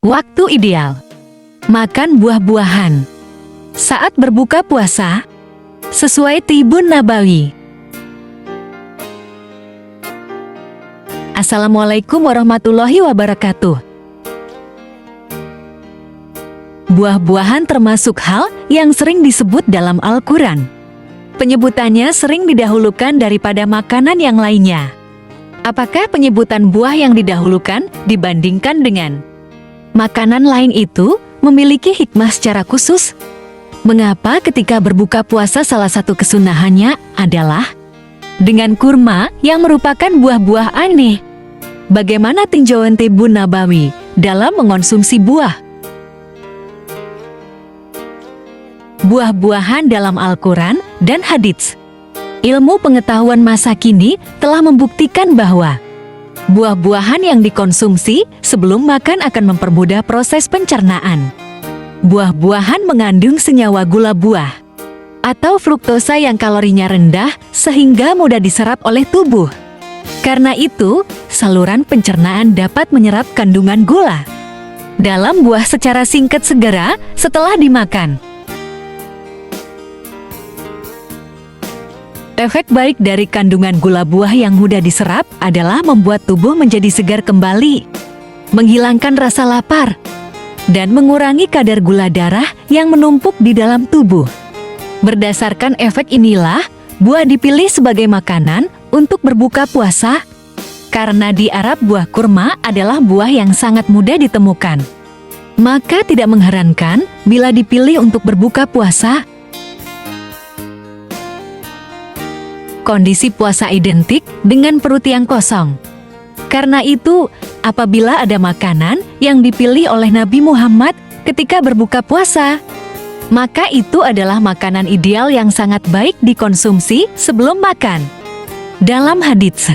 Waktu ideal. Makan buah-buahan. Saat berbuka puasa, sesuai Tibun Nabawi. Assalamualaikum warahmatullahi wabarakatuh. Buah-buahan termasuk hal yang sering disebut dalam Al-Quran. Penyebutannya sering didahulukan daripada makanan yang lainnya. Apakah penyebutan buah yang didahulukan dibandingkan dengan makanan lain itu memiliki hikmah secara khusus? Mengapa ketika berbuka puasa salah satu kesunahannya adalah dengan kurma yang merupakan buah-buah aneh? Bagaimana tinjauan Tibun Nabawi dalam mengonsumsi buah? Buah-buahan dalam Al-Quran dan hadits. Ilmu pengetahuan masa kini telah membuktikan bahwa buah-buahan yang dikonsumsi sebelum makan akan mempermudah proses pencernaan. Buah-buahan mengandung senyawa gula buah atau fruktosa yang kalorinya rendah sehingga mudah diserap oleh tubuh. Karena itu, saluran pencernaan dapat menyerap kandungan gula dalam buah secara singkat segera setelah dimakan. Efek baik dari kandungan gula buah yang mudah diserap adalah membuat tubuh menjadi segar kembali, menghilangkan rasa lapar, dan mengurangi kadar gula darah yang menumpuk di dalam tubuh. Berdasarkan efek inilah, buah dipilih sebagai makanan untuk berbuka puasa, karena di Arab buah kurma adalah buah yang sangat mudah ditemukan. Maka tidak mengherankan bila dipilih untuk berbuka puasa. Kondisi puasa identik dengan perut yang kosong. Karena itu, apabila ada makanan yang dipilih oleh Nabi Muhammad ketika berbuka puasa, maka itu adalah makanan ideal yang sangat baik dikonsumsi sebelum makan. Dalam hadits,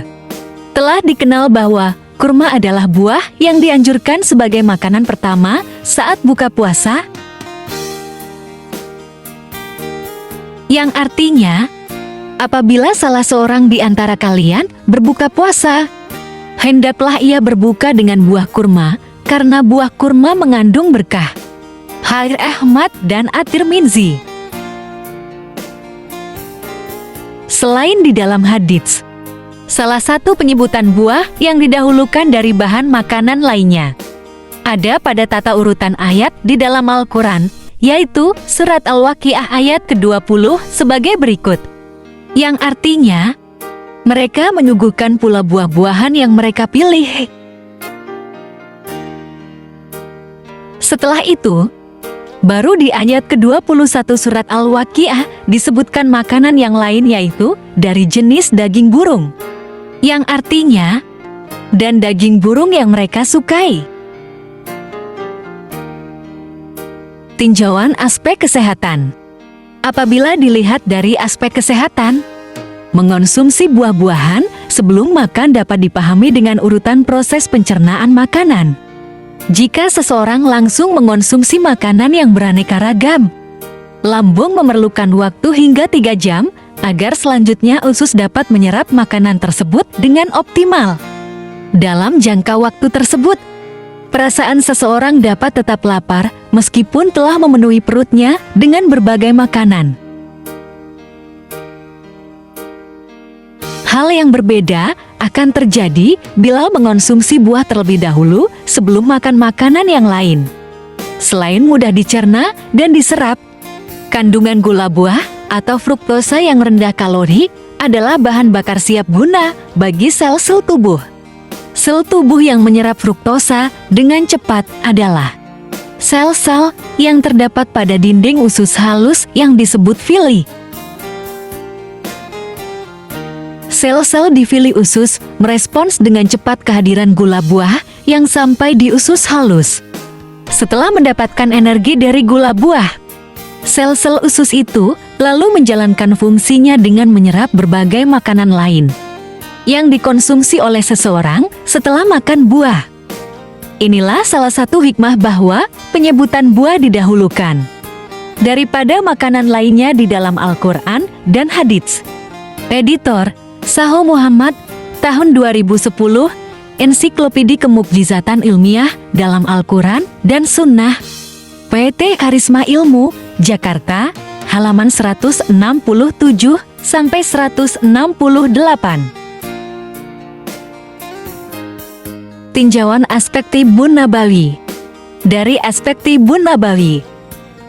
telah dikenal bahwa kurma adalah buah yang dianjurkan sebagai makanan pertama saat buka puasa, yang artinya, apabila salah seorang di antara kalian berbuka puasa, hendaklah ia berbuka dengan buah kurma, karena buah kurma mengandung berkah. Hadits Ahmad dan At-Tirmidzi. Selain di dalam hadits, salah satu penyebutan buah yang didahulukan dari bahan makanan lainnya ada pada tata urutan ayat di dalam Al-Quran, yaitu Surat Al-Waqiah ayat ke-20 sebagai berikut. Yang artinya, mereka menyuguhkan pula buah-buahan yang mereka pilih. Setelah itu, baru di ayat ke-21 surat Al-Waqiah disebutkan makanan yang lain, yaitu dari jenis daging burung. Yang artinya, dan daging burung yang mereka sukai. Tinjauan aspek kesehatan. Apabila dilihat dari aspek kesehatan, mengonsumsi buah-buahan sebelum makan dapat dipahami dengan urutan proses pencernaan makanan. Jika seseorang langsung mengonsumsi makanan yang beraneka ragam, lambung memerlukan waktu hingga 3 jam agar selanjutnya usus dapat menyerap makanan tersebut dengan optimal. Dalam jangka waktu tersebut, perasaan seseorang dapat tetap lapar meskipun telah memenuhi perutnya dengan berbagai makanan. Hal yang berbeda akan terjadi bila mengonsumsi buah terlebih dahulu sebelum makan makanan yang lain. Selain mudah dicerna dan diserap, kandungan gula buah atau fruktosa yang rendah kalori adalah bahan bakar siap guna bagi sel-sel tubuh. Sel tubuh yang menyerap fruktosa dengan cepat adalah sel-sel yang terdapat pada dinding usus halus yang disebut villi. Sel-sel di villi usus merespons dengan cepat kehadiran gula buah yang sampai di usus halus. Setelah mendapatkan energi dari gula buah, sel-sel usus itu lalu menjalankan fungsinya dengan menyerap berbagai makanan lain yang dikonsumsi oleh seseorang setelah makan buah. Inilah salah satu hikmah bahwa penyebutan buah didahulukan daripada makanan lainnya di dalam Al-Quran dan hadits. Editor Sahih Muhammad tahun 2010, Ensiklopedia Kemukjizatan Ilmiah dalam Al-Quran dan Sunnah. PT Karisma Ilmu, Jakarta, halaman 167-168. Tinjauan aspek Tibbun Nabawi. Dari aspek Tibbun Nabawi,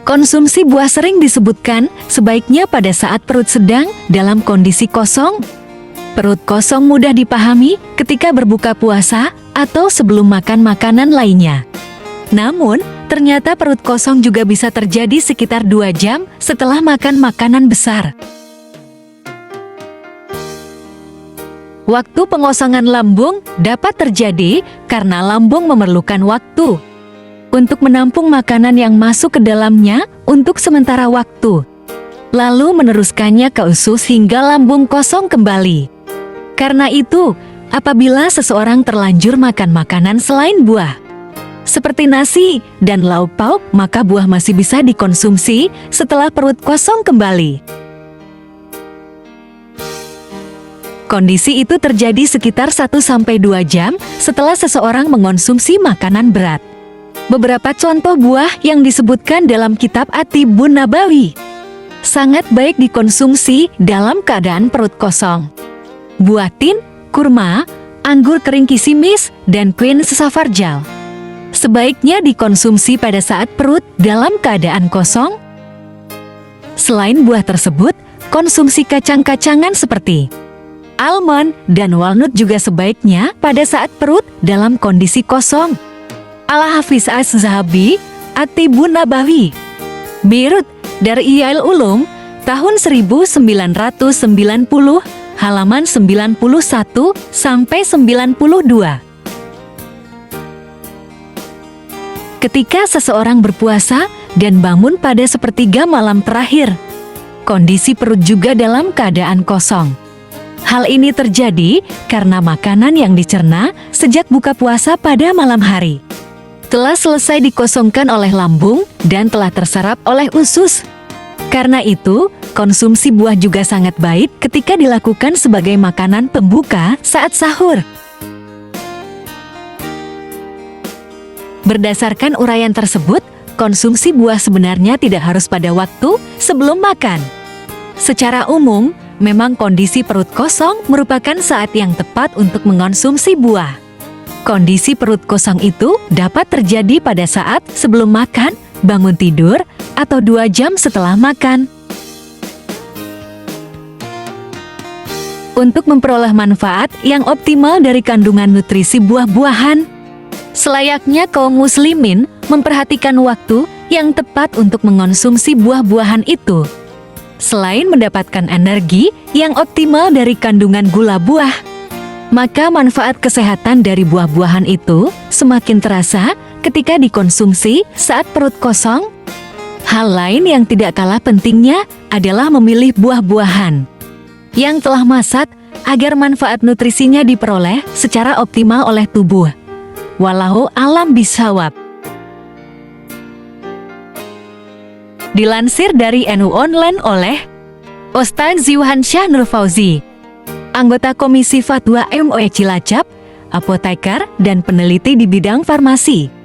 konsumsi buah sering disebutkan sebaiknya pada saat perut sedang dalam kondisi kosong. Perut kosong mudah dipahami ketika berbuka puasa atau sebelum makan makanan lainnya. Namun, ternyata perut kosong juga bisa terjadi sekitar 2 jam setelah makan makanan besar. Waktu pengosongan lambung dapat terjadi karena lambung memerlukan waktu untuk menampung makanan yang masuk ke dalamnya untuk sementara waktu, lalu meneruskannya ke usus hingga lambung kosong kembali. Karena itu, apabila seseorang terlanjur makan makanan selain buah, seperti nasi dan lauk pauk, maka buah masih bisa dikonsumsi setelah perut kosong kembali. Kondisi itu terjadi sekitar 1-2 jam setelah seseorang mengonsumsi makanan berat. Beberapa contoh buah yang disebutkan dalam kitab At-Tibbun Nabawi sangat baik dikonsumsi dalam keadaan perut kosong. Buah tin, kurma, anggur kering kisimis, dan queen safarjal sebaiknya dikonsumsi pada saat perut dalam keadaan kosong. Selain buah tersebut, konsumsi kacang-kacangan seperti almond dan walnut juga sebaiknya pada saat perut dalam kondisi kosong. Al-Hafiz Az-Zahabi, At-Tibbun Nabawi, Beirut, dari Iail Ulum, tahun 1990, halaman 91-92. Ketika seseorang berpuasa dan bangun pada sepertiga malam terakhir, kondisi perut juga dalam keadaan kosong. Hal ini terjadi karena makanan yang dicerna sejak buka puasa pada malam hari telah selesai dikosongkan oleh lambung dan telah terserap oleh usus. Karena itu, konsumsi buah juga sangat baik ketika dilakukan sebagai makanan pembuka saat sahur. Berdasarkan uraian tersebut, konsumsi buah sebenarnya tidak harus pada waktu sebelum makan. Secara umum, memang kondisi perut kosong merupakan saat yang tepat untuk mengonsumsi buah. Kondisi perut kosong itu dapat terjadi pada saat sebelum makan, bangun tidur, atau 2 jam setelah makan. Untuk memperoleh manfaat yang optimal dari kandungan nutrisi buah-buahan, selayaknya kaum muslimin memperhatikan waktu yang tepat untuk mengonsumsi buah-buahan itu. Selain mendapatkan energi yang optimal dari kandungan gula buah, maka manfaat kesehatan dari buah-buahan itu semakin terasa ketika dikonsumsi saat perut kosong. Hal lain yang tidak kalah pentingnya adalah memilih buah-buahan yang telah masak agar manfaat nutrisinya diperoleh secara optimal oleh tubuh. Wallahu a'lam bishawab. Dilansir dari NU Online oleh Ustaz Ziwhansyah Nur Fauzi, anggota Komisi Fatwa MUI Cilacap, apoteker dan peneliti di bidang farmasi.